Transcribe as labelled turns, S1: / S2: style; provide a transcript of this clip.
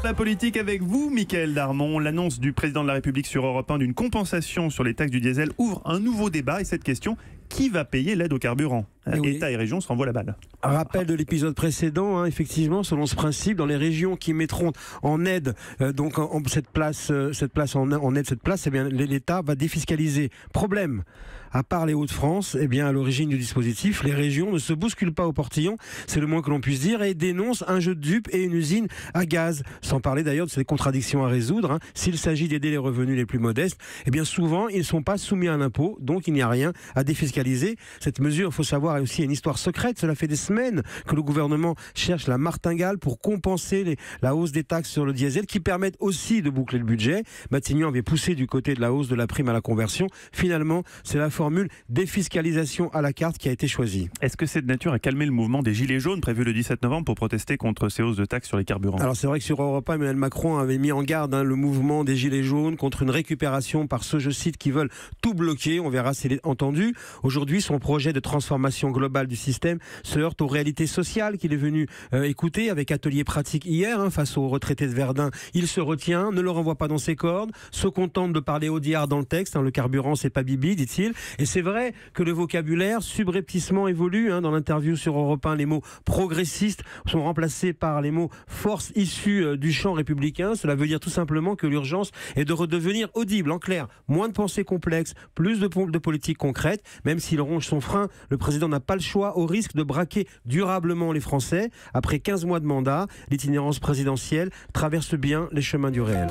S1: La politique avec vous, Mickaël Darmon. L'annonce du président de la République sur Europe 1 d'une compensation sur les taxes du diesel ouvre un nouveau débat. Et cette question, qui va payer l'aide au carburant ? État et région se renvoient la balle.
S2: Un rappel de l'épisode précédent, effectivement, selon ce principe, dans les régions qui mettront en aide cette place, eh bien, l'État va défiscaliser. Problème, à part les Hauts-de-France, eh bien, à l'origine du dispositif, les régions ne se bousculent pas au portillon, c'est le moins que l'on puisse dire, et dénoncent un jeu de dupes et une usine à gaz. Sans parler d'ailleurs de ces contradictions à résoudre. S'il s'agit d'aider les revenus les plus modestes, eh bien, souvent, ils ne sont pas soumis à l'impôt, donc il n'y a rien à défiscaliser. Cette mesure, il faut savoir, est aussi une histoire secrète. Cela fait des semaines que le gouvernement cherche la martingale pour compenser la hausse des taxes sur le diesel qui permettent aussi de boucler le budget. Matignon avait poussé du côté de la hausse de la prime à la conversion. Finalement, c'est la formule défiscalisation à la carte qui a été choisie.
S1: Est-ce que c'est de nature à calmer le mouvement des Gilets jaunes prévu le 17 novembre pour protester contre ces hausses de taxes sur les carburants ?
S2: Alors c'est vrai que sur Europe 1, Emmanuel Macron avait mis en garde le mouvement des Gilets jaunes contre une récupération par ceux, je cite, qui veulent tout bloquer. On verra s'il est entendu. Aujourd'hui, son projet de transformation globale du système se heurte aux réalités sociales qu'il est venu écouter avec atelier pratique hier face aux retraités de Verdun. Il se retient, ne le renvoie pas dans ses cordes, se contente de parler au diard dans le texte. Le carburant, c'est pas Bibi, dit-il. Et c'est vrai que le vocabulaire subrepticement évolue. Dans l'interview sur Europe 1, les mots progressistes sont remplacés par les mots force issue du champ républicain. Cela veut dire tout simplement que l'urgence est de redevenir audible. En clair, moins de pensées complexes, plus de politique concrète. Même s'il ronge son frein, le président n'a pas le choix au risque de braquer durablement les Français. Après 15 mois de mandat, l'itinérance présidentielle traverse bien les chemins du réel.